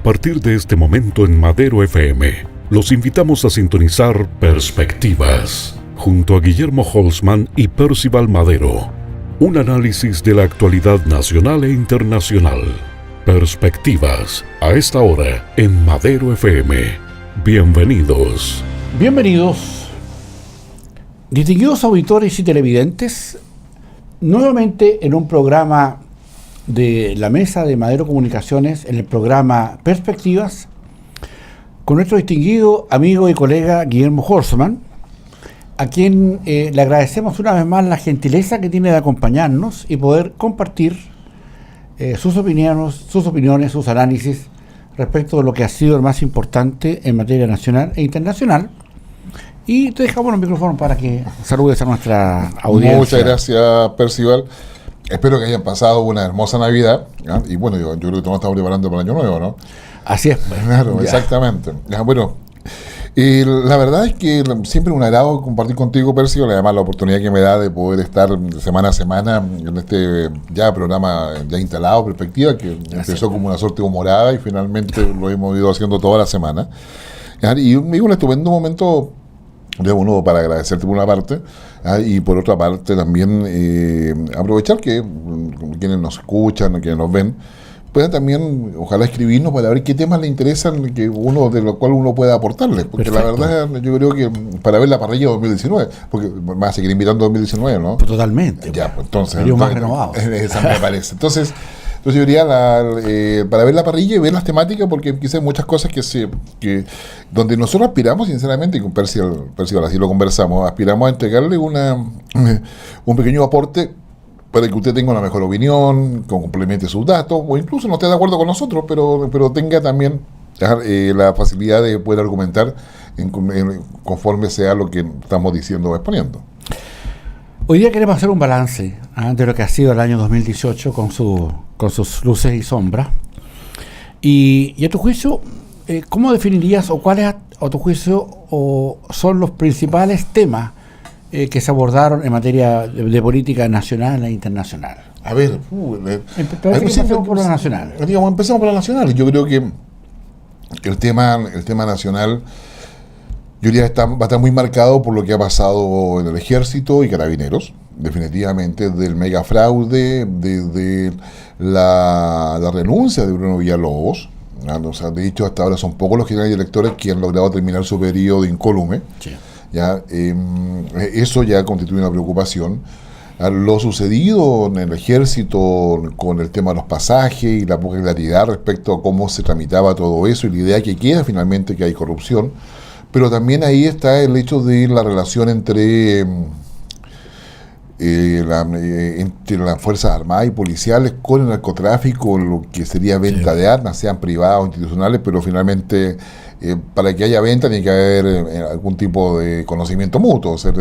partir de este momento en Madero FM, los invitamos a sintonizar Perspectivas, junto a Guillermo Holzman y Percival Madero. Un análisis de la actualidad nacional e internacional. Perspectivas, a esta hora en Madero FM. Bienvenidos. Bienvenidos, distinguidos auditores y televidentes, nuevamente en un programa de la mesa de Madero Comunicaciones, en el programa Perspectivas, con nuestro distinguido amigo y colega Guillermo Holzman, a quien le agradecemos una vez más la gentileza que tiene de acompañarnos y poder compartir sus opiniones, sus análisis respecto de lo que ha sido el más importante en materia nacional e internacional. Y te dejamos los micrófonos para que saludes a nuestra audiencia. Muchas gracias, Percival. Espero que hayan pasado una hermosa Navidad, ¿ya? Y bueno, yo creo que todos estamos preparando para el Año Nuevo, ¿no? Así es. Pues. Claro, ya. Exactamente. Ya, bueno, la verdad es que siempre un agrado compartir contigo, Percival, además la oportunidad que me da de poder estar semana a semana en este ya programa ya instalado, Perspectiva, que empezó como una suerte de humorada y finalmente lo hemos ido haciendo toda la semana. ¿Ya? Y un estupendo momento de uno para agradecerte por una parte, y por otra parte también aprovechar que quienes nos escuchan, quienes nos ven, puedan también, ojalá, escribirnos para ver qué temas le interesan, que uno de los cuales uno pueda aportarles, porque perfecto. La verdad yo creo que para ver la parrilla 2019, porque me va a seguir invitando 2019, ¿no? Pues totalmente. Ya, pues entonces más renovados. Esa me parece. Entonces yo diría para ver la parrilla y ver las temáticas, porque quizás hay muchas cosas que donde nosotros aspiramos, sinceramente, y con Percival así lo conversamos, aspiramos a entregarle un pequeño aporte para que usted tenga una mejor opinión, que complemente sus datos, o incluso no esté de acuerdo con nosotros, pero tenga también la facilidad de poder argumentar conforme sea lo que estamos diciendo o exponiendo. Hoy día queremos hacer un balance de lo que ha sido el año 2018 con sus luces y sombras. Y a tu juicio, ¿cómo definirías o cuáles a tu juicio son los principales temas que se abordaron en materia de política nacional e internacional? A ver, empecemos por la nacional. Digamos, empezamos por la nacional. Yo creo que el tema nacional, yo diría, va a estar muy marcado por lo que ha pasado en el Ejército y Carabineros, definitivamente, del megafraude, de la renuncia de Bruno Villalobos. O sea, de hecho, hasta ahora son pocos los generales directores que han logrado terminar su periodo incólume. Sí. Ya, eso ya constituye una preocupación. Lo sucedido en el Ejército con el tema de los pasajes y la poca claridad respecto a cómo se tramitaba todo eso y la idea que queda finalmente que hay corrupción. Pero también ahí está el hecho de la relación entre las Fuerzas Armadas y Policiales con el narcotráfico, lo que sería venta de armas, sean privadas o institucionales, pero finalmente para que haya venta tiene que haber algún tipo de conocimiento mutuo, o sea,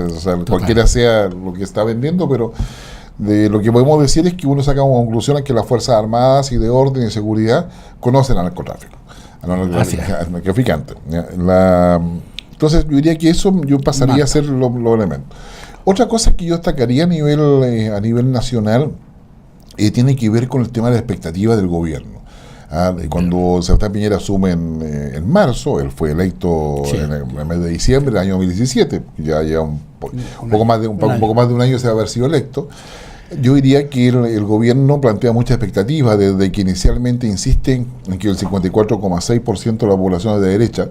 cualquiera sea lo que está vendiendo, pero de lo que podemos decir es que uno saca una conclusión es que las Fuerzas Armadas y de orden y seguridad conocen al narcotráfico. Narcotraficante. Entonces yo diría que eso yo pasaría a ser los elementos. Otra cosa que yo destacaría a nivel nacional tiene que ver con el tema de la expectativa del gobierno. Cuando Sebastián Piñera asume en marzo, él fue electo en el mes de diciembre del año 2017, ya lleva un poco más de un año se va a haber sido electo. Yo diría que el gobierno plantea muchas expectativas, desde que inicialmente insisten en que el 54,6% de la población es de derecha,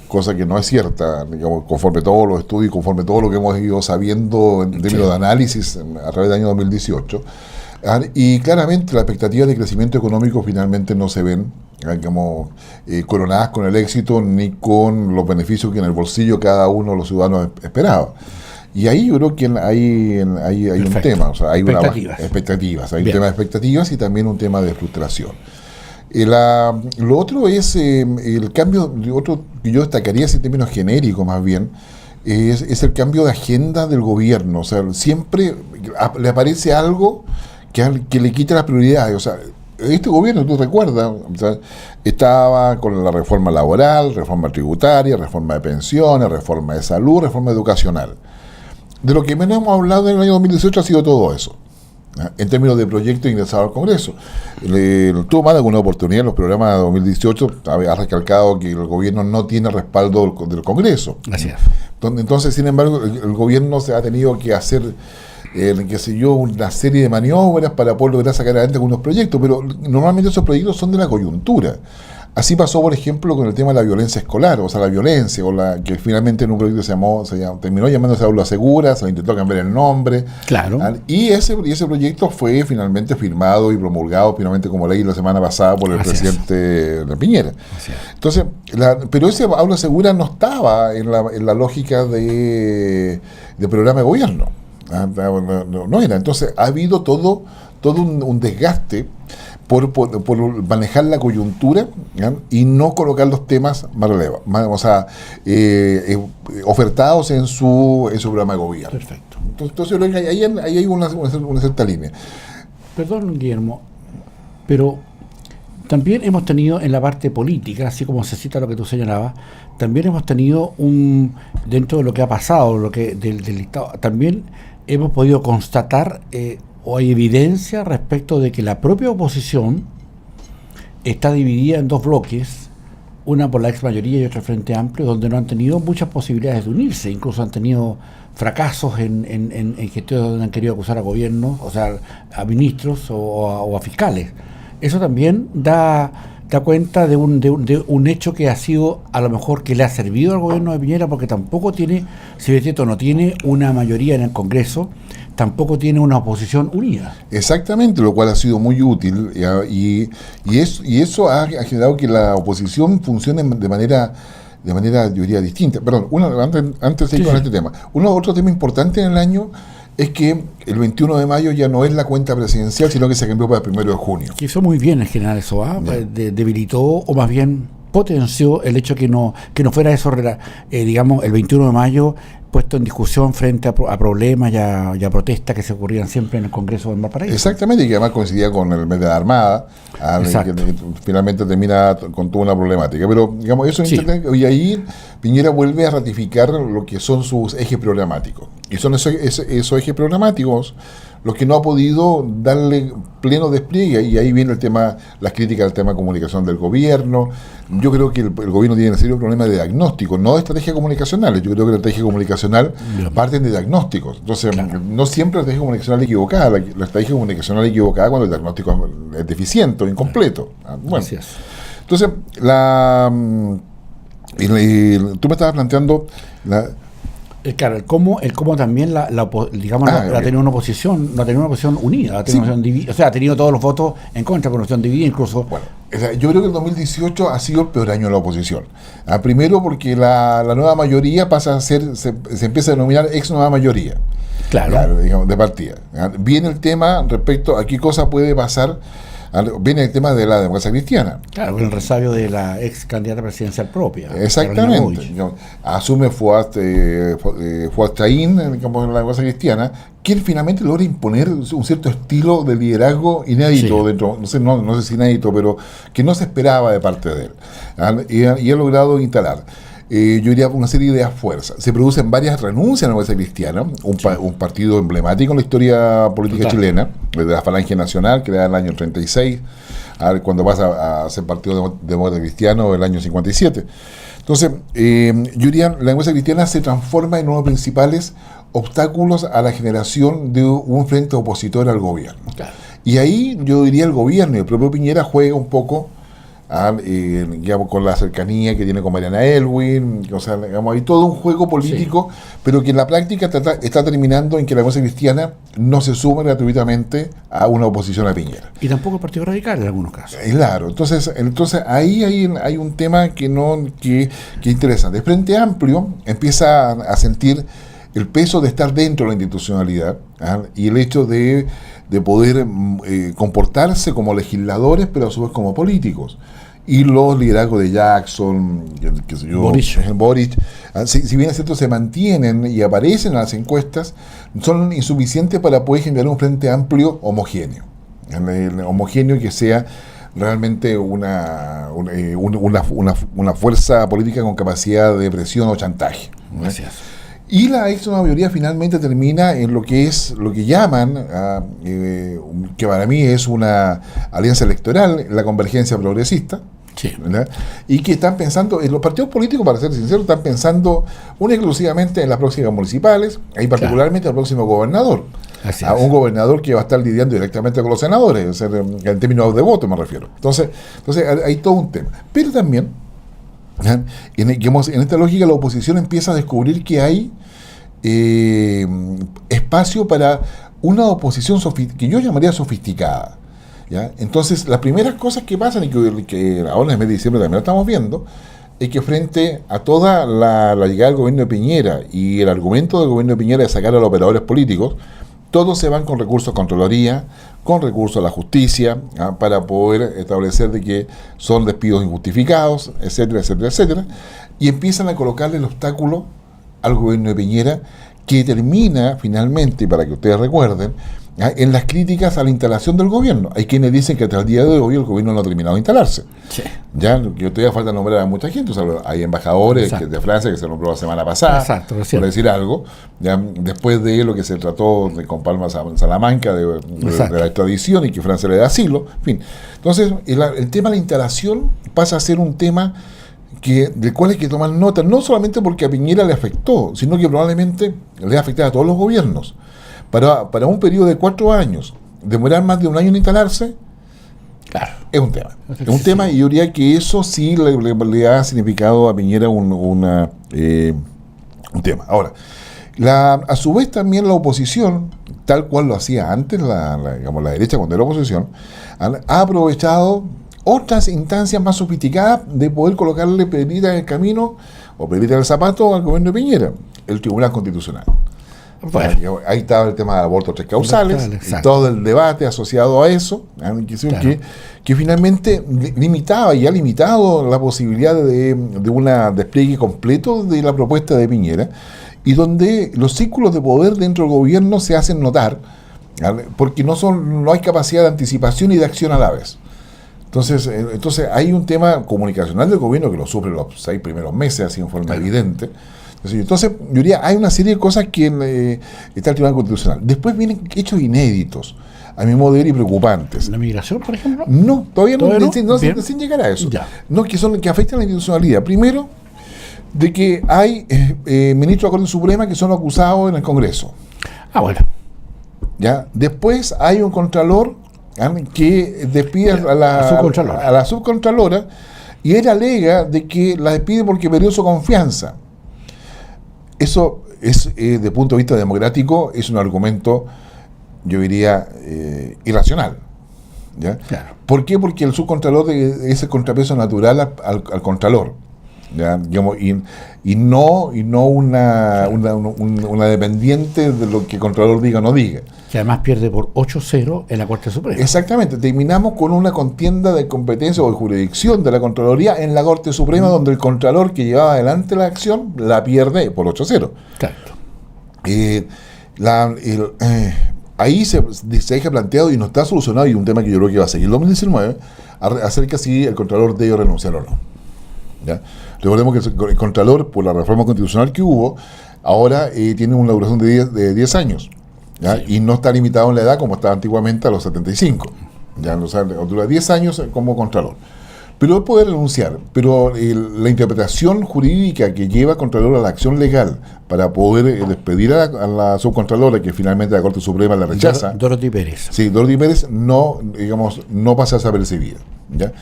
cosa que no es cierta, digamos, conforme todos los estudios, conforme todo lo que hemos ido sabiendo en términos de análisis a través del año 2018. Y claramente las expectativas de crecimiento económico finalmente no se ven, digamos, coronadas con el éxito ni con los beneficios que en el bolsillo cada uno de los ciudadanos esperaba. Y ahí yo creo que hay un tema, o sea, hay expectativas, hay un tema de expectativas y también un tema de frustración. Lo otro es el cambio, otro que yo destacaría en términos genéricos más bien, es el cambio de agenda del gobierno. O sea, siempre le aparece algo que le quita las prioridades. O sea, este gobierno, tú recuerdas, o sea, estaba con la reforma laboral, reforma tributaria, reforma de pensiones, reforma de salud, reforma educacional. De lo que menos hemos hablado en el año 2018 ha sido todo eso. en términos de proyecto ingresado al Congreso. Tuvo más de alguna oportunidad en los programas de 2018, ha recalcado que el gobierno no tiene respaldo del Congreso. Entonces, sin embargo, el gobierno se ha tenido que hacer una serie de maniobras para poder lograr sacar adelante algunos proyectos, pero normalmente esos proyectos son de la coyuntura. Así pasó, por ejemplo, con el tema de la violencia escolar, o sea, la violencia, que finalmente en un proyecto terminó llamándose Aula Segura, se le intentó cambiar el nombre. Claro. Y ese proyecto fue finalmente firmado y promulgado finalmente como ley la semana pasada por el presidente Piñera. Entonces, pero ese Aula Segura no estaba en la lógica de programa de gobierno. No era. Entonces, ha habido todo un desgaste por manejar la coyuntura, ¿ya? Y no colocar los temas más relevantes, ofertados en su programa de gobierno. Perfecto. Entonces ahí hay una cierta línea. Perdón, Guillermo, pero también hemos tenido en la parte política, así como se cita lo que tú señalabas, también hemos tenido dentro de lo que ha pasado, del Estado, también hemos podido constatar o hay evidencia respecto de que la propia oposición está dividida en dos bloques, una por la ex mayoría y otra Frente Amplio, donde no han tenido muchas posibilidades de unirse, incluso han tenido fracasos en gestiones donde han querido acusar a gobiernos, o sea, a ministros o a fiscales. Eso también da cuenta de un hecho que ha sido, a lo mejor, que le ha servido al gobierno de Piñera, porque tampoco tiene, si es cierto, no tiene una mayoría en el Congreso, tampoco tiene una oposición unida. Exactamente, lo cual ha sido muy útil y eso ha generado que la oposición funcione de manera yo diría distinta. Perdón, antes de ir con este tema, otro tema importante en el año es que el 21 de mayo ya no es la cuenta presidencial, sino que se cambió para el 1 de junio. Que hizo muy bien en general eso, debilitó o más bien potenció el hecho que no fuera eso, digamos, el 21 de mayo puesto en discusión frente a problemas y a protestas que se ocurrían siempre en el Congreso de Valparaíso. Exactamente, y que además coincidía con el mes de la Armada, que finalmente termina con toda una problemática. Pero, digamos, eso sí. Y ahí Piñera vuelve a ratificar lo que son sus ejes programáticos. Y son esos ejes programáticos los que no ha podido darle pleno despliegue, y ahí viene las críticas al tema de comunicación del gobierno. Yo creo que el gobierno tiene un serio problema de diagnóstico, no de estrategias comunicacionales. Yo creo que la estrategia comunicacional parten de diagnósticos. Entonces, no siempre la estrategia comunicacional es equivocada. La estrategia comunicacional es equivocada cuando el diagnóstico es deficiente o incompleto. Bueno, entonces, tú me estabas planteando claro, el cómo también ha tenido una oposición, no ha tenido una oposición unida, ha tenido una oposición dividida, o sea, ha tenido todos los votos en contra, con una oposición dividida incluso. Bueno, yo creo que el 2018 ha sido el peor año de la oposición. Primero porque la nueva mayoría pasa a ser, se empieza a denominar ex nueva mayoría. Claro, digamos, de partida. Viene el tema respecto a qué cosa puede pasar. Viene el tema de la democracia cristiana. Claro, con el resabio de la ex candidata presidencial propia. Exactamente. Asume Fuad Chaín en la democracia cristiana, que finalmente logra imponer un cierto estilo de liderazgo inédito dentro, no sé si inédito, pero que no se esperaba de parte de él. Y ha logrado instalar. Yo diría una serie de fuerzas. Se producen varias renuncias a la democracia cristiana, un partido emblemático en la historia política chilena, de la Falange Nacional, creada en el año 36, cuando pasa a ser partido demócrata cristiano en el año 57. Entonces, yo diría, la democracia cristiana se transforma en uno de los principales obstáculos a la generación de un frente opositor al gobierno. Claro. Y ahí yo diría el gobierno y el propio Piñera juega un poco digamos, con la cercanía que tiene con Mariana Elwin, o sea, digamos, hay todo un juego político, pero que en la práctica está terminando en que la democracia cristiana no se suma gratuitamente a una oposición a Piñera. Y tampoco el Partido Radical en algunos casos. Claro, entonces ahí hay un tema que es interesante. El Frente Amplio empieza a sentir el peso de estar dentro de la institucionalidad, y el hecho de poder comportarse como legisladores, pero a su vez como políticos. Y los liderazgos de Jackson, Boric, si bien es cierto, se mantienen y aparecen en las encuestas, son insuficientes para poder generar un Frente Amplio homogéneo. Homogéneo que sea realmente una fuerza política con capacidad de presión o chantaje. Gracias. Y la extrema mayoría finalmente termina en lo que llaman, que para mí es una alianza electoral, la convergencia progresista. Sí. ¿Verdad? Y que están pensando, en los partidos políticos, para ser sincero, están pensando única y exclusivamente en las próximas municipales, y particularmente al próximo gobernador. A un gobernador que va a estar lidiando directamente con los senadores, o sea, en términos de voto me refiero. Entonces hay todo un tema. Pero también, en esta lógica, la oposición empieza a descubrir que hay espacio para una oposición que yo llamaría sofisticada. ¿Ya? Entonces, las primeras cosas que pasan, y que ahora en el mes de diciembre también lo estamos viendo, es que frente a toda la llegada del gobierno de Piñera y el argumento del gobierno de Piñera de sacar a los operadores políticos, todos se van con recursos a Contraloría, con recursos a la justicia, para poder establecer de que son despidos injustificados, etcétera, etcétera, etcétera, y empiezan a colocarle el obstáculo al gobierno de Piñera, que termina finalmente, para que ustedes recuerden, en las críticas a la instalación del gobierno. Hay quienes dicen que hasta el día de hoy el gobierno no ha terminado de instalarse. Sí. Ya, que todavía falta nombrar a mucha gente. O sea, hay embajadores de Francia que se nombró la semana pasada, por decir algo, ya, después de lo que se trató con Palma Salamanca de la extradición y que Francia le da asilo. En fin. Entonces, el tema de la instalación pasa a ser un tema del cual hay que tomar nota, no solamente porque a Piñera le afectó, sino que probablemente le va a afectar a todos los gobiernos. Para un periodo de 4 años, demorar más de un año en instalarse, claro, es un tema. Es un tema, y yo diría que eso sí le ha significado a Piñera un tema. Ahora, a su vez también la oposición, tal cual lo hacía antes, la derecha cuando era oposición, ha aprovechado otras instancias más sofisticadas de poder colocarle piedrita en el camino o piedrita en el zapato al gobierno de Piñera, el Tribunal Constitucional. Bueno. Ahí estaba el tema del aborto 3 causales, y todo el debate asociado a eso, que finalmente limitaba y ha limitado la posibilidad de un despliegue completo de la propuesta de Piñera, y donde los círculos de poder dentro del gobierno se hacen notar, porque no hay capacidad de anticipación y de acción a la vez. Entonces hay un tema comunicacional del gobierno que lo sufre los 6 primeros meses, así en forma evidente. Entonces, yo diría, hay una serie de cosas que está el Tribunal Constitucional. Después vienen hechos inéditos, a mi modo de ver, y preocupantes. ¿La migración, por ejemplo? No, todavía no sin llegar a eso. Ya. No, que afectan la institucionalidad. Primero, de que hay ministros de la Corte Suprema que son acusados en el Congreso. Bueno. ¿Ya? Después hay un contralor que despide a la subcontralora, y él alega de que la despide porque perdió su confianza. Eso es, de punto de vista democrático, es un argumento, yo diría, irracional. ¿Ya? Claro. ¿Por qué? Porque el subcontralor es el contrapeso natural al contralor. ¿Ya? Digamos, y no una dependiente de lo que el contralor diga o no diga. Que además pierde por 8-0 en la Corte Suprema. Exactamente, terminamos con una contienda de competencia o de jurisdicción de la Contraloría en la Corte Suprema, donde el contralor que llevaba adelante la acción la pierde por 8-0. Claro. Ahí se deja planteado, y no está solucionado, y un tema que yo creo que va a seguir en 2019, acerca si el contralor debe renunciar o no. ¿Ya? Recordemos que el contralor, por la reforma constitucional que hubo, ahora tiene una duración de 10 años. ¿Ya? Sí. Y no está limitado en la edad como estaba antiguamente a los 75. ¿Ya? O sea, dura 10 años como contralor. Pero él puede renunciar, pero la interpretación jurídica que lleva al contralor a la acción legal para poder despedir a la subcontralora, que finalmente la Corte Suprema la rechaza. Dorothy Pérez. Sí, Dorothy Pérez no pasa desapercibida. ¿Ya?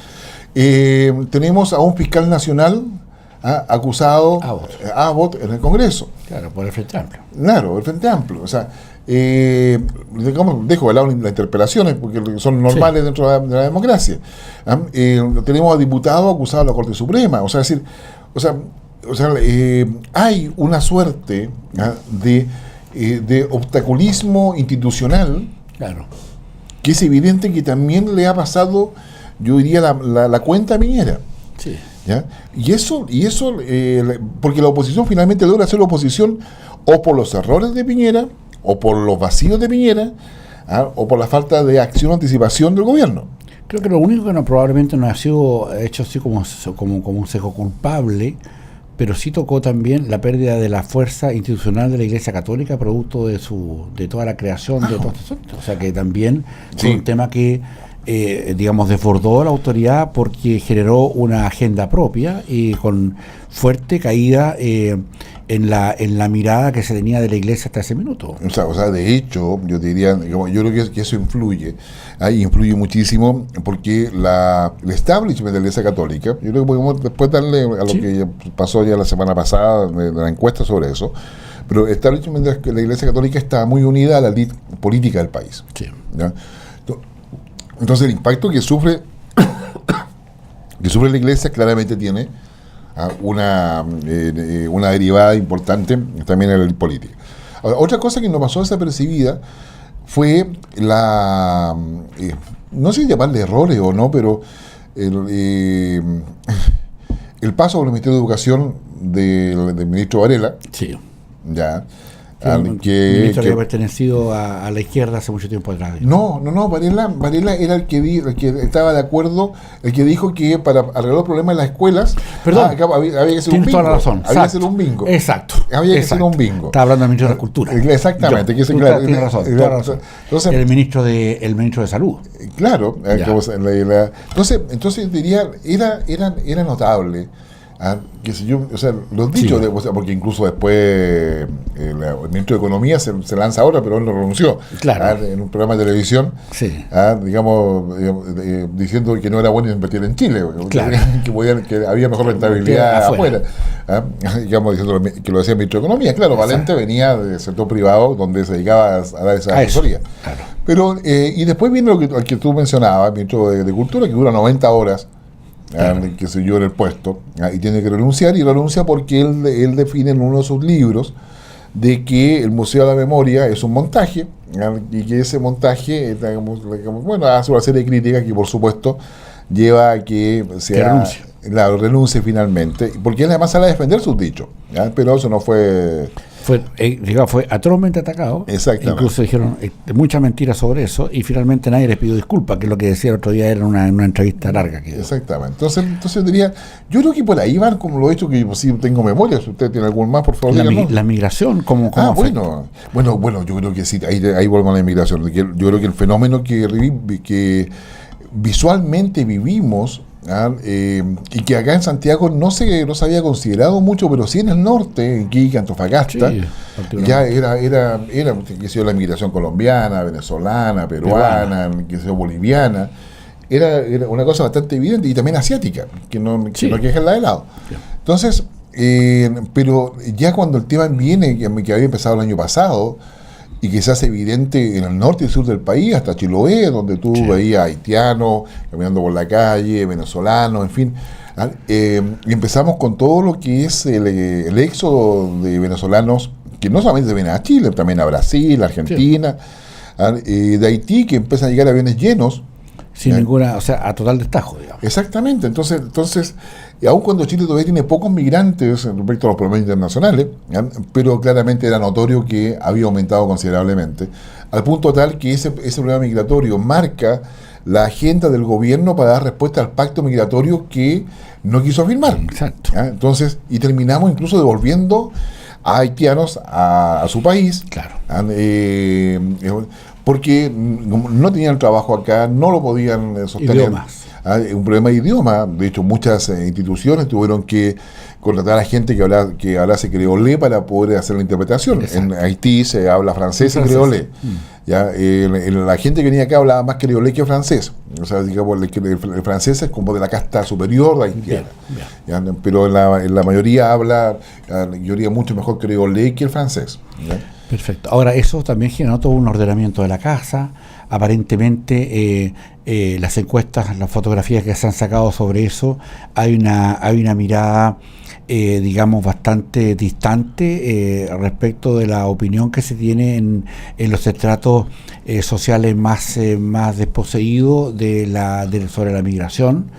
Tenemos a un fiscal nacional acusado a Abbott en el Congreso. Claro, por el Frente Amplio. Claro, el Frente Amplio. O sea, dejo de lado las interpelaciones porque son normales dentro de la democracia. Tenemos a diputados acusados de la Corte Suprema. O sea, es decir, hay una suerte de obstaculismo institucional, claro, que es evidente que también le ha pasado, yo diría, la cuenta a Piñera. Sí. ¿Ya? Y eso porque la oposición finalmente logra hacer la oposición o por los errores de Piñera, o por los vacíos de Piñera, o por la falta de acción o anticipación del gobierno. Creo que lo único que probablemente no ha sido hecho así como un seco culpable pero sí tocó también la pérdida de la fuerza institucional de la Iglesia Católica, producto de toda la creación de todo esto. O sea que también fue un tema que, digamos, desbordó la autoridad porque generó una agenda propia y con fuerte caída en la mirada que se tenía de la Iglesia hasta ese minuto. O sea, de hecho, yo te diría, digamos, yo creo que eso influye muchísimo porque el establishment de la Iglesia Católica, yo creo que podemos después darle a lo que pasó ya la semana pasada, de la encuesta sobre eso, pero el establishment de la Iglesia Católica está muy unida a la elite política del país. Sí. ¿Ya? Entonces el impacto que sufre la Iglesia claramente tiene una derivada importante también en la política. Ahora, otra cosa que nos pasó desapercibida fue no sé si llamarle errores o no, pero el paso por el Ministerio de Educación del ministro Varela. Sí. Ya. El ministro había pertenecido a la izquierda hace mucho tiempo atrás. No, Varela era el que estaba de acuerdo, el que dijo que para arreglar los problemas en las escuelas había que hacer un bingo. Toda la razón. Había que hacer un bingo. Exacto. Había que hacer un bingo. Estaba hablando del ministro de la Cultura. Exactamente. Tiene razón. Entonces, el ministro de Salud. Claro. Entonces diría, era notable. Qué sé yo, o sea, los dichos, porque incluso después el ministro de Economía se lanza ahora, pero él no renunció. Claro. En un programa de televisión, digamos, diciendo que no era bueno invertir en Chile, claro. que había mejor rentabilidad afuera. Digamos, diciendo que lo decía el ministro de Economía. Claro, Valente venía del sector privado donde se dedicaba a dar esa asesoría. Claro. Pero, y después viene al que tú mencionabas, el ministro de Cultura, que dura 90 horas. Que se yo en el puesto y tiene que renunciar, y renuncia porque él define en uno de sus libros de que el Museo de la Memoria es un montaje, y que ese montaje hace una serie de críticas que por supuesto lleva a que renuncie finalmente, porque él además sale a defender sus dichos, pero eso no fue atrozmente atacado. Exactamente. Incluso dijeron muchas mentiras sobre eso y finalmente nadie les pidió disculpas, que es lo que decía el otro día, era una entrevista larga. Exactamente. Entonces diría, yo creo que por ahí van, como lo he dicho, que si tengo memoria, si usted tiene algún más, por favor. La migración, ¿cómo bueno, yo creo que sí, ahí volvemos a la inmigración. Yo creo que el fenómeno que visualmente vivimos, y que acá en Santiago no se había considerado mucho, pero sí en el norte, en Iquique, Antofagasta, ya era que sea la migración colombiana, venezolana, peruana, que sea boliviana, era una cosa bastante evidente, y también asiática, que no quejarla de lado. Entonces, pero ya cuando el tema viene, que había empezado el año pasado, y que se hace evidente en el norte y sur del país, hasta Chiloé, donde tú veías haitianos caminando por la calle, venezolanos, en fin. Y empezamos con todo lo que es el éxodo de venezolanos, que no solamente vienen a Chile, también a Brasil, a Argentina, de Haití, que empiezan a llegar aviones llenos. Sin ninguna, a total destajo, digamos. Exactamente. Entonces, aun cuando Chile todavía tiene pocos migrantes respecto a los promedios internacionales, pero claramente era notorio que había aumentado considerablemente, al punto tal que ese problema migratorio marca la agenda del gobierno para dar respuesta al pacto migratorio que no quiso firmar. Exacto. Entonces, y terminamos incluso devolviendo a haitianos a su país. Claro. Porque no tenían trabajo acá, no lo podían sostener. Idiomas. Un problema de idioma. De hecho, muchas instituciones tuvieron que contratar a gente que hablase creolé para poder hacer la interpretación. Exacto. En Haití se habla francés y creolé. La gente que venía acá hablaba más creolé que francés. O sea, digamos, el francés es como de la casta superior haitiana. Pero en la mayoría mayoría mucho mejor creolé que el francés. Perfecto. Ahora, eso también generó todo un ordenamiento de la casa. Aparentemente, las encuestas, las fotografías que se han sacado sobre eso, hay una mirada, digamos, bastante distante respecto de la opinión que se tiene en los estratos sociales más desposeídos sobre la migración.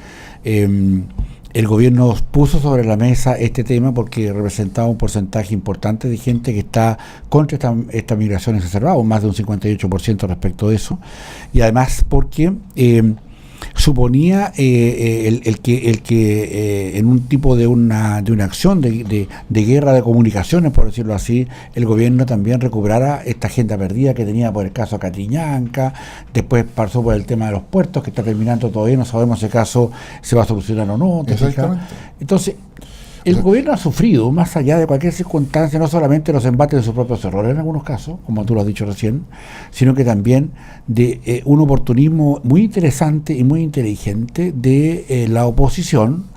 El gobierno puso sobre la mesa este tema porque representaba un porcentaje importante de gente que está contra esta migración exacerbada, más de un 58% respecto de eso, y además porque suponía el que en un tipo de una acción de guerra de comunicaciones, por decirlo así, el gobierno también recuperara esta agenda perdida que tenía por el caso Catrillanca, después pasó por el tema de los puertos, que está terminando todavía, no sabemos si el caso se va a solucionar o no. Exactamente. Entonces, el gobierno ha sufrido, más allá de cualquier circunstancia, no solamente los embates de sus propios errores en algunos casos, como tú lo has dicho recién, sino que también de un oportunismo muy interesante y muy inteligente de la oposición,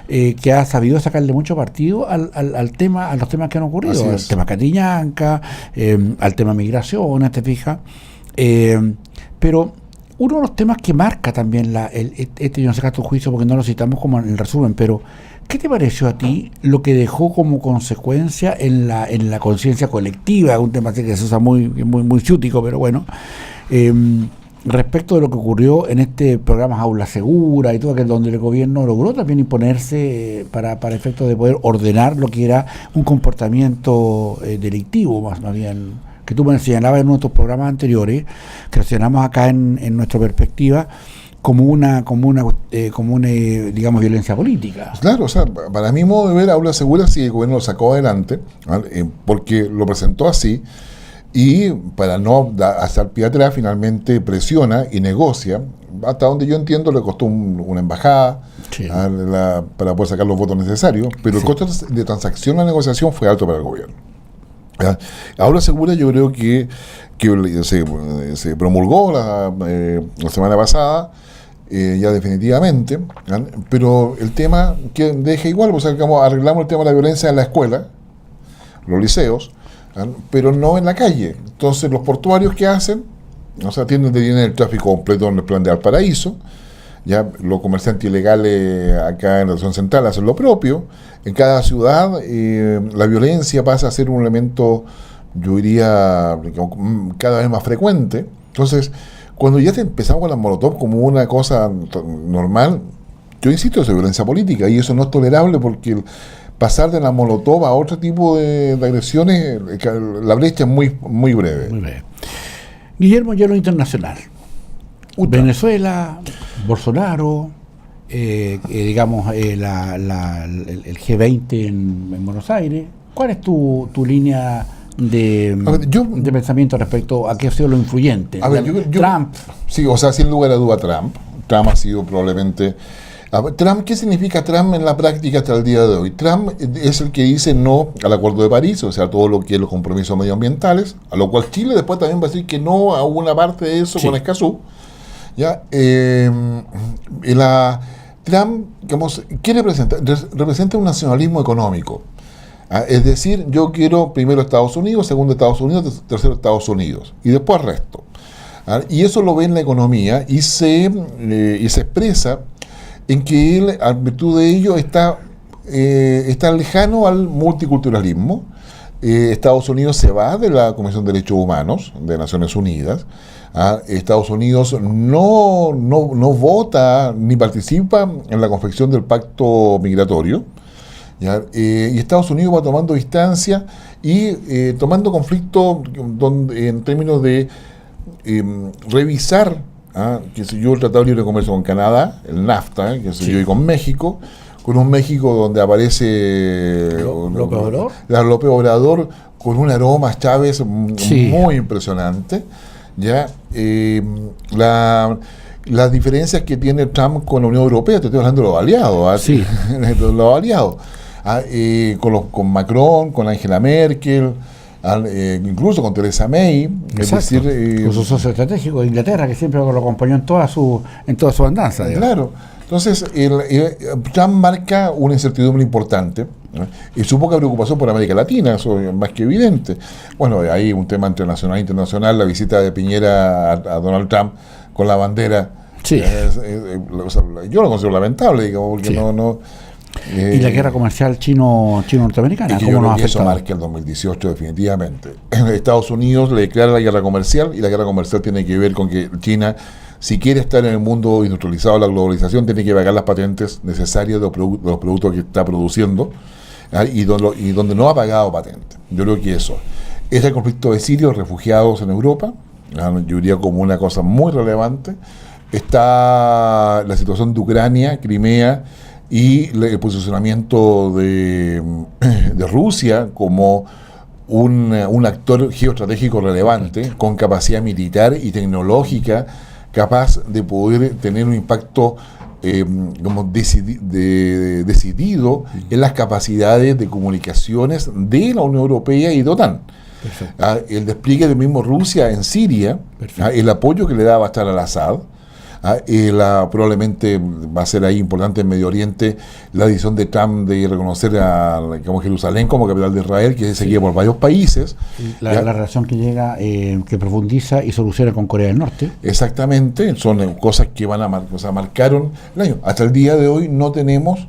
que ha sabido sacarle mucho partido al tema, a los temas que han ocurrido, al tema Catrillanca, al tema migración, ¿te fijas? Pero uno de los temas que marca también yo no sé tu juicio porque no lo citamos como en el resumen, pero ¿qué te pareció a ti lo que dejó como consecuencia en la conciencia colectiva? Un tema que se usa muy ciútico, pero bueno, respecto de lo que ocurrió en este programa Aula Segura y todo aquel donde el gobierno logró también imponerse para efectos de poder ordenar lo que era un comportamiento delictivo, más bien, que tú me señalabas en uno de tus programas anteriores, que relacionamos acá en nuestra perspectiva, como una digamos, violencia política. Claro, o sea, para mi modo de ver, Aula Segura sí el gobierno lo sacó adelante, ¿vale? Porque lo presentó así, y para no hacer pie atrás, finalmente presiona y negocia, hasta donde yo entiendo le costó una embajada, sí, para poder sacar los votos necesarios, pero el costo de transacción, la negociación fue alto para el gobierno. Aula Segura yo creo que se promulgó la semana pasada, ya definitivamente, ¿verdad? Pero el tema que deja igual, o sea, arreglamos el tema de la violencia en la escuela, los liceos, ¿verdad? Pero no en la calle. Entonces los portuarios que hacen, o sea, tienen el tráfico completo en el plan de Valparaíso, ya los comerciantes ilegales acá en la zona central hacen lo propio. En cada ciudad la violencia pasa a ser un elemento, yo diría, cada vez más frecuente. Entonces, cuando ya empezamos con las molotov como una cosa normal, yo insisto, es violencia política y eso no es tolerable porque pasar de la molotov a otro tipo de agresiones, la brecha es muy breve. Muy breve. Guillermo, ya lo internacional. Venezuela, Bolsonaro, digamos el G20 en Buenos Aires. ¿Cuál es tu línea de pensamiento respecto a qué ha sido lo influyente? Trump. Sí, o sea, sin lugar a duda Trump ha sido probablemente... Trump, ¿qué significa Trump en la práctica hasta el día de hoy? Trump es el que dice no al Acuerdo de París, o sea, todo lo que es los compromisos medioambientales, a lo cual Chile después también va a decir que no a una parte de eso, sí, con Escazú. ¿Ya? Trump, digamos, ¿qué representa? Representa un nacionalismo económico. Es decir, yo quiero primero Estados Unidos, segundo Estados Unidos, tercero Estados Unidos, y después el resto. Y eso lo ve en la economía y se expresa en que él, a virtud de ello, está lejano al multiculturalismo. Estados Unidos se va de la Comisión de Derechos Humanos de Naciones Unidas. Estados Unidos no vota ni participa en la confección del pacto migratorio, ¿ya? Y Estados Unidos va tomando distancia y tomando conflicto en términos de revisar, qué sé yo, el Tratado de Libre Comercio con Canadá, el NAFTA, qué sé yo, y con México, con un México donde aparece López Obrador con un aroma Chávez, sí, muy impresionante. Ya las diferencias que tiene Trump con la Unión Europea, te estoy hablando de los aliados, sí, los aliados, con Macron, con Angela Merkel, incluso con Theresa May, exacto, es decir, con su socio estratégico de Inglaterra, que siempre lo acompañó en toda su andanza, digamos. Claro. Entonces Trump marca una incertidumbre importante, ¿no? Y su poca preocupación por América Latina, eso es más que evidente. Bueno, hay un tema internacional, la visita de Piñera a Donald Trump con la bandera. Sí. Yo lo considero lamentable, digamos, porque sí, y la guerra comercial chino-norteamericana, ¿cómo nos ha afectado? Eso marca el 2018 definitivamente. Estados Unidos le declara la guerra comercial y la guerra comercial tiene que ver con que China, si quiere estar en el mundo industrializado de la globalización, tiene que pagar las patentes necesarias de los productos que está produciendo, y donde no ha pagado patentes. Yo creo que eso. Es el conflicto de sirios refugiados en Europa, yo diría como una cosa muy relevante, está la situación de Ucrania, Crimea, y el posicionamiento de Rusia como un actor geoestratégico relevante, con capacidad militar y tecnológica, capaz de poder tener un impacto decidido en las capacidades de comunicaciones de la Unión Europea y de OTAN. El despliegue del mismo Rusia en Siria, el apoyo que le da Bashar al-Assad, probablemente va a ser ahí importante en Medio Oriente la decisión de Trump de reconocer a Jerusalén como capital de Israel, que se seguía por varios países. La relación que llega, que profundiza y soluciona con Corea del Norte. Exactamente, son cosas que marcaron el año. Hasta el día de hoy no tenemos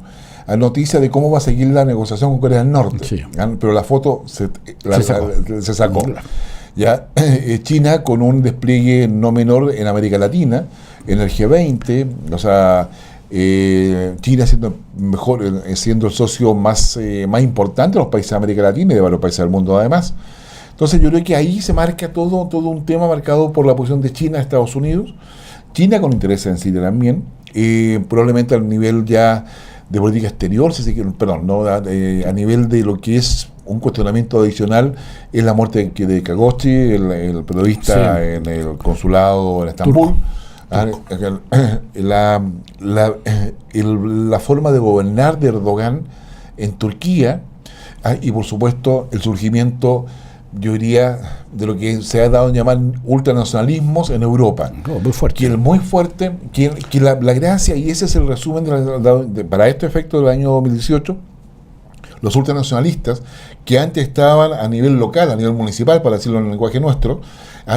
noticia de cómo va a seguir la negociación con Corea del Norte, sí. Pero la foto se sacó. Ya, China con un despliegue no menor en América Latina, en el G20, China siendo el socio más importante de los países de América Latina y de varios países del mundo además. Entonces yo creo que ahí se marca todo un tema marcado por la posición de China, Estados Unidos, China con interés en Siria también, probablemente al nivel ya de política exterior, a nivel de lo que es un cuestionamiento adicional es la muerte de Khashoggi, el periodista, sí, en el consulado en Estambul. La forma de gobernar de Erdogan en Turquía, y por supuesto el surgimiento, yo diría, de lo que se ha dado a llamar ultranacionalismos en Europa. Muy fuerte. Que el muy fuerte, que la gracia, y ese es el resumen para este efecto del año 2018, los ultranacionalistas, que antes estaban a nivel local, a nivel municipal, para decirlo en el lenguaje nuestro,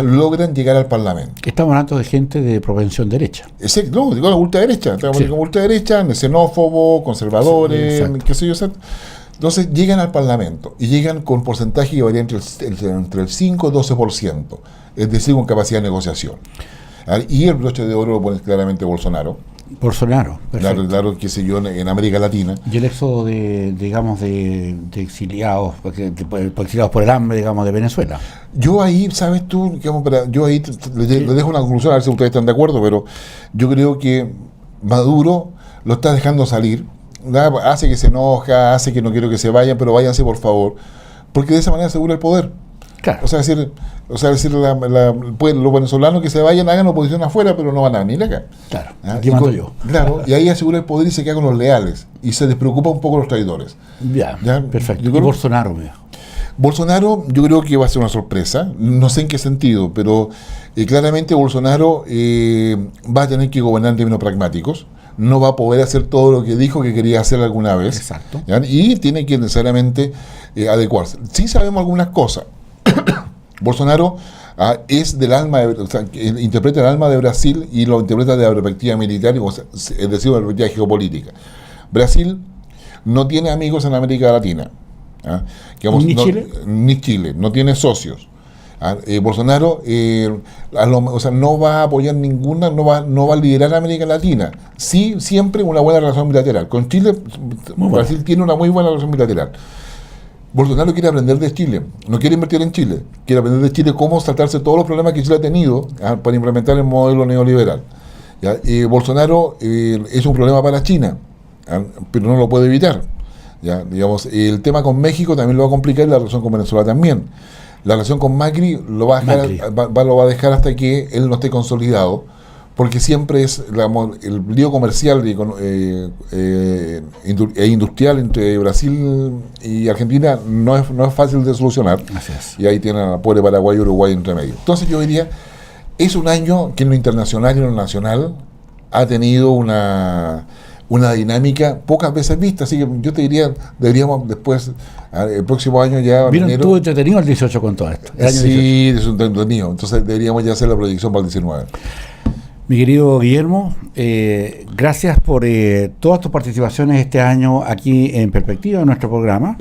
logran llegar al Parlamento. Estamos hablando de gente de propensión derecha. No, digo la ultraderecha. Estamos con ultraderecha, xenófobo, conservadores, qué sé yo. Entonces llegan al Parlamento y llegan con porcentaje que varía entre el 5 y 12%, es decir, con capacidad de negociación. Y el broche de oro lo pone claramente Bolsonaro. Claro, qué sé yo, en América Latina. Y el éxodo de exiliados, exiliados por el hambre, digamos, de Venezuela. Yo ahí, ¿sabes tú? Yo ahí le dejo una conclusión, a ver si ustedes están de acuerdo, pero yo creo que Maduro lo está dejando salir, hace que se enoja, hace que no quiero que se vayan, pero váyanse por favor, porque de esa manera asegura el poder. Claro. Decir los venezolanos que se vayan, hagan oposición afuera, pero no van a venir acá. Claro, aquí mando yo. Claro, y ahí asegura el poder y se queda con los leales, y se despreocupa un poco los traidores. ¿Ya? Perfecto. ¿Y Bolsonaro, Bolsonaro, yo creo que va a ser una sorpresa, no sé en qué sentido, pero claramente Bolsonaro va a tener que gobernar en términos pragmáticos, no va a poder hacer todo lo que dijo que quería hacer alguna vez. Exacto. Y tiene que necesariamente adecuarse. Sí sabemos algunas cosas. Bolsonaro es del alma, interpreta el alma de Brasil y lo interpreta de la perspectiva militar, es decir, de la perspectiva geopolítica. Brasil no tiene amigos en América Latina. ¿Chile? Ni Chile, no tiene socios. Bolsonaro no va a apoyar ninguna, no va a liderar América Latina. Sí, siempre una buena relación bilateral. Con Chile, Brasil tiene una muy buena relación bilateral. Bolsonaro quiere aprender de Chile, no quiere invertir en Chile, quiere aprender de Chile cómo saltarse todos los problemas que Chile ha tenido para implementar el modelo neoliberal. Bolsonaro es un problema para China, pero no lo puede evitar. El tema con México también lo va a complicar, y la relación con Venezuela también. La relación con Macri lo va a dejar hasta que él no esté consolidado, porque siempre es el lío comercial e industrial entre Brasil y Argentina no es fácil de solucionar. Y ahí tienen a pobre Paraguay y Uruguay entre medio. Entonces yo diría, es un año que en lo internacional y en lo nacional ha tenido una dinámica pocas veces vista, así que yo te diría, deberíamos después, el próximo año ya... Estuvo entretenido el 18 con todo esto. Sí, es un entretenido, entonces deberíamos ya hacer la proyección para el 19. Mi querido Guillermo, gracias por todas tus participaciones este año aquí en Perspectiva, en nuestro programa,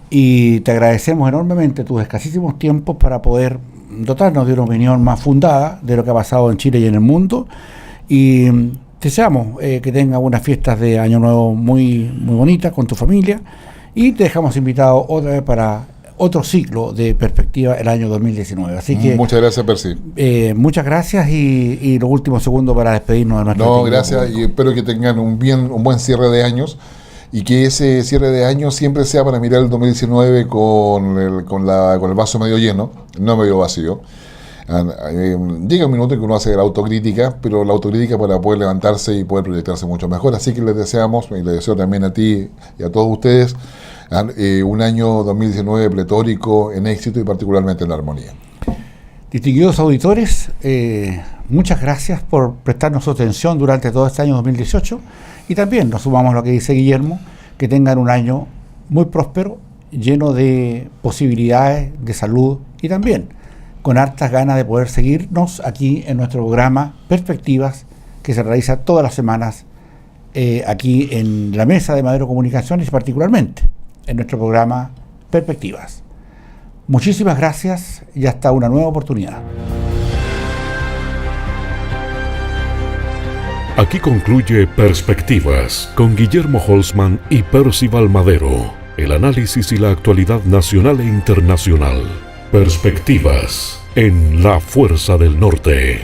y te agradecemos enormemente tus escasísimos tiempos para poder dotarnos de una opinión más fundada de lo que ha pasado en Chile y en el mundo, y deseamos que tengas unas fiestas de Año Nuevo muy, muy bonitas con tu familia, y te dejamos invitado otra vez para otro ciclo de perspectiva el año 2019. Así que muchas gracias, Percy. Muchas gracias y los últimos segundos para despedirnos de nuestro No, gracias público. Y espero que tengan un buen cierre de años y que ese cierre de años siempre sea para mirar el 2019 con el vaso medio lleno, no medio vacío. Llega un minuto en que uno hace la autocrítica, pero la autocrítica para poder levantarse y poder proyectarse mucho mejor. Así que les deseamos, y les deseo también a ti y a todos ustedes, un año 2019 pletórico en éxito y particularmente en armonía. Distinguidos auditores, muchas gracias por prestarnos su atención durante todo este año 2018 y también nos sumamos a lo que dice Guillermo, que tengan un año muy próspero, lleno de posibilidades de salud y también con hartas ganas de poder seguirnos aquí en nuestro programa Perspectivas, que se realiza todas las semanas aquí en la Mesa de Madero Comunicaciones y particularmente en nuestro programa Perspectivas. Muchísimas gracias y hasta una nueva oportunidad. Aquí concluye Perspectivas con Guillermo Holzman y Percival Madero, el análisis y la actualidad nacional e internacional. Perspectivas en La Fuerza del Norte.